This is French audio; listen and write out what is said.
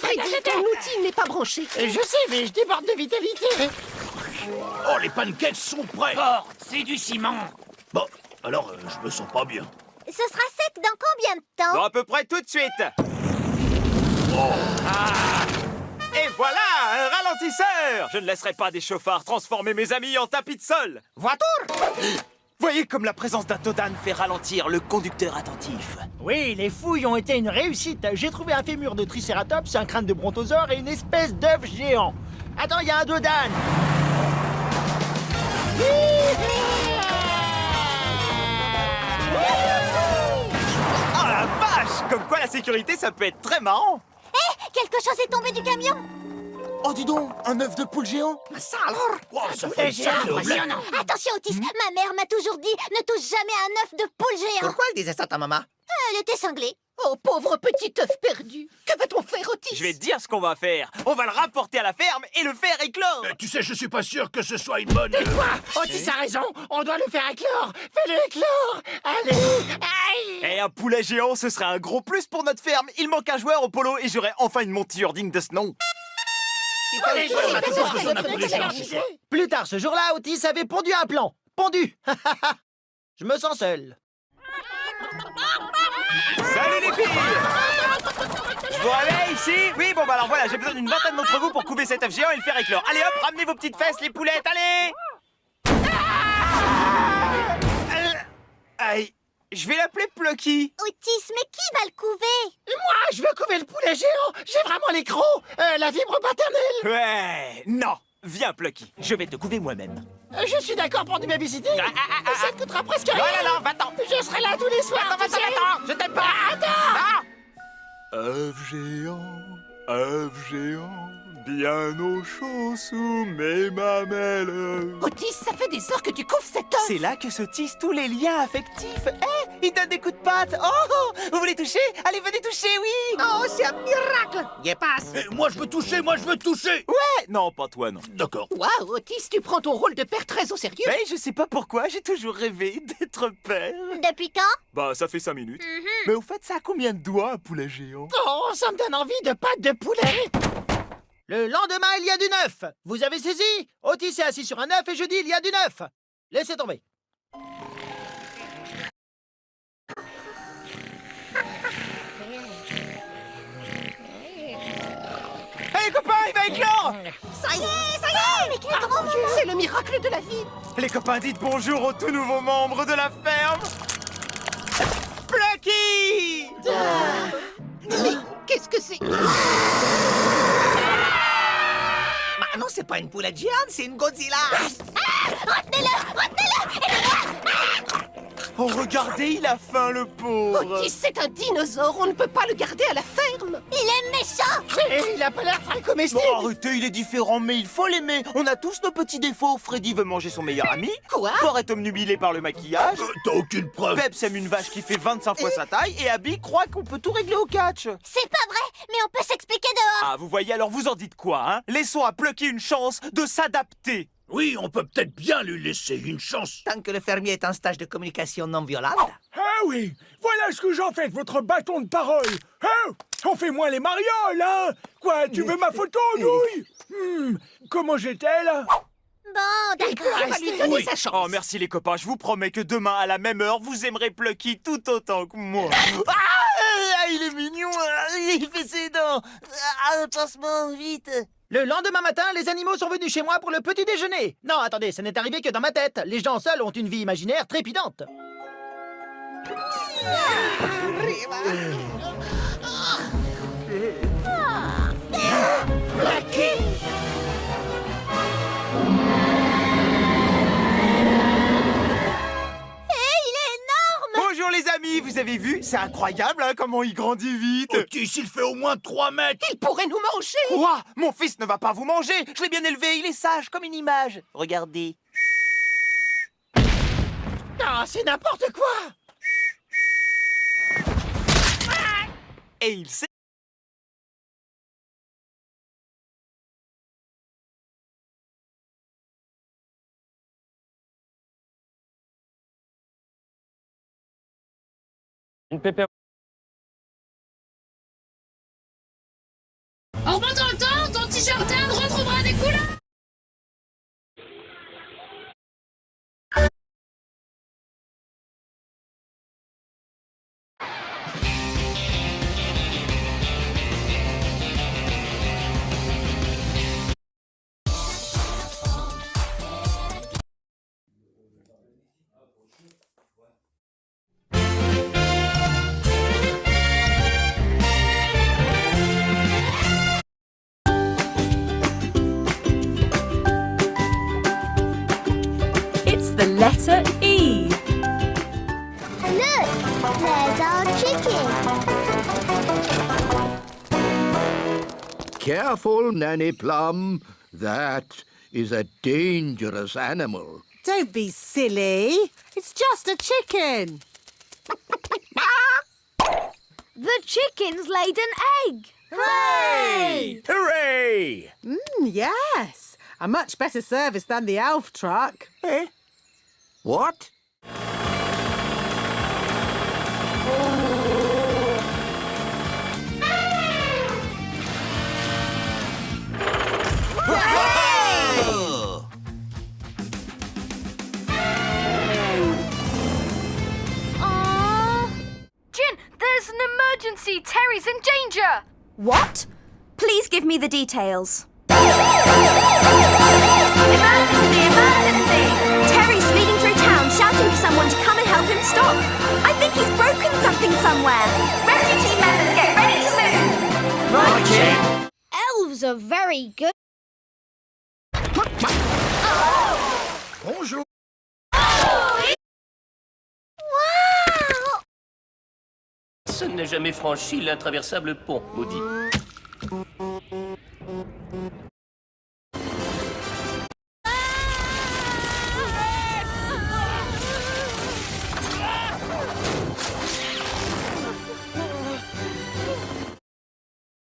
Freddy, ton outil n'est pas branché. Je sais, mais je déborde de vitalité. Oh, les pancakes sont prêts. Fort, c'est du ciment. Bon, alors, je me sens pas bien. Ce sera sec dans combien de temps? Dans à peu près tout de suite. Et voilà, un ralentisseur. Je ne laisserai pas des chauffards transformer mes amis en tapis de sol. Voiture. Voyez comme la présence d'un Todan fait ralentir le conducteur attentif. Oui, les fouilles ont été une réussite. J'ai trouvé un fémur de Triceratops, un crâne de brontosaure et une espèce d'œuf géant. Attends, il y a un Dodan. Oh la vache! Comme quoi la sécurité, ça peut être très marrant. Quelque chose est tombé du camion. Oh, dis donc, un œuf de poule géant. Ça alors? Oh, ça fait une sacrée omelette. Impressionnant. Attention, Otis, ma mère m'a toujours dit ne touche jamais à un œuf de poule géant. Pourquoi elle disait ça, ta maman? Elle était cinglée. Oh, pauvre petit œuf perdu. Que va-t-on faire, Otis? Je vais te dire ce qu'on va faire. On va le rapporter à la ferme et le faire éclore. Tu sais, je suis pas sûr que ce soit une bonne... Quoi? Otis a raison, on doit le faire éclore. Fais-le éclore. Allez, aïe. Et un poulet géant, ce serait un gros plus pour notre ferme. Il manque un joueur au polo et j'aurai enfin une monture digne de ce nom. Allez, on a tous besoin d'un poulet géant ce soir. Plus tard ce jour-là, Otis avait pondu un plan. Pondu. Je me sens seul. Salut les filles! Je vous réveille ici? Oui, bon bah alors voilà, j'ai besoin d'une vingtaine d'entre vous pour couper cet œuf géant et le faire éclore. Allez hop, ramenez vos petites fesses les poulettes, allez! Aïe, je vais l'appeler Plucky. Otis, mais qui va le couver? Moi, je veux couver le poulet géant. J'ai vraiment les crocs, la fibre paternelle. Ouais, non, viens Plucky, je vais te couver moi-même. Je suis d'accord pour du babysitting. Ça te coûtera presque rien. Non, va-t'en. Je serai là tous les soirs. Va-t'en, je t'aime pas. Attends. Œuf géant, bien au chaud sous mes mamelles. Otis, ça fait des heures que tu couves cet œuf. C'est là que se tissent tous les liens affectifs. Il donne des coups de patte. Oh, vous voulez toucher? Allez, venez toucher, oui. Oh, c'est un miracle. Y passe. Moi, je veux toucher, moi, je veux toucher. Ouais, non, pas toi, non. D'accord. Waouh, Otis, tu prends ton rôle de père très au sérieux. Mais je sais pas pourquoi, j'ai toujours rêvé d'être père. Depuis quand? Bah, ça fait 5 minutes. Mais au fait, ça a combien de doigts, un poulet géant? Oh, ça me donne envie de pâte de poulet. Le lendemain, il y a du neuf. Vous avez saisi? Otis est assis sur un œuf et je dis il y a du neuf. Laissez tomber. Hey, copains, il va éclore! Ça y est. Mais quel grand moment. C'est le miracle de la vie. Les copains, dites bonjour aux tout nouveaux membres de la ferme. Plucky! Mais qu'est-ce que c'est? Ah non, c'est pas une poulette géante, c'est une Godzilla. Oh, regardez, il a faim, le pauvre. Otis, c'est un dinosaure, on ne peut pas le garder à la ferme. Il est méchant. Et il a pas l'air très comestible. Bon, arrêtez, il est différent, mais il faut l'aimer. On a tous nos petits défauts. Freddy veut manger son meilleur ami. Quoi? Thor est omnubilé par le maquillage. T'as aucune preuve. Peps aime une vache qui fait 25 fois sa taille. Et Abby croit qu'on peut tout régler au catch. C'est pas vrai, mais on peut s'expliquer dehors. Ah, vous voyez, alors vous en dites quoi, hein? Laissons à Plucky une chance de s'adapter. Oui, on peut peut-être bien lui laisser une chance. Tant que le fermier est en stage de communication non violente. Ah oui, voilà ce que j'en fais de votre bâton de parole. Hein? On fait moins les marioles, hein? Quoi, tu veux ma photo, nouille? Comment j'étais, là? Bon, d'accord. On va lui donner Oui. sa chance. Oh, merci les copains, je vous promets que demain, à la même heure, vous aimerez Plucky tout autant que moi. Ah, il est mignon, il fait ses dents. Ah, passe-moi vite. Le lendemain matin, les animaux sont venus chez moi pour le petit déjeuner. Non, attendez, ça n'est arrivé que dans ma tête. Les gens seuls ont une vie imaginaire trépidante. Bonjour les amis, vous avez vu? C'est incroyable, hein, comment il grandit vite. Otis, il fait au moins 3 mètres. Il pourrait nous manger. Quoi? Mon fils ne va pas vous manger. Je l'ai bien élevé, il est sage comme une image. Regardez. Ah, c'est n'importe quoi. Et il sait. Une pépère. petit jardin retrouvera des couleurs. It's the letter E. Look, there's our chicken. Careful, Nanny Plum. That is a dangerous animal. Don't be silly. It's just a chicken. The chicken's laid an egg. Hooray! Hooray! Yes. A much better service than the elf truck. What? Jin, there's an emergency. Terry's in danger. What? Please give me the details. Emergency! Emergency! Terry's speeding through town, shouting for someone to come and help him stop. I think he's broken something somewhere. Rescue team members, get ready to move. Right, Jim. Elves are very good. Bonjour. Personne n'a jamais franchi l'intraversable pont, maudit.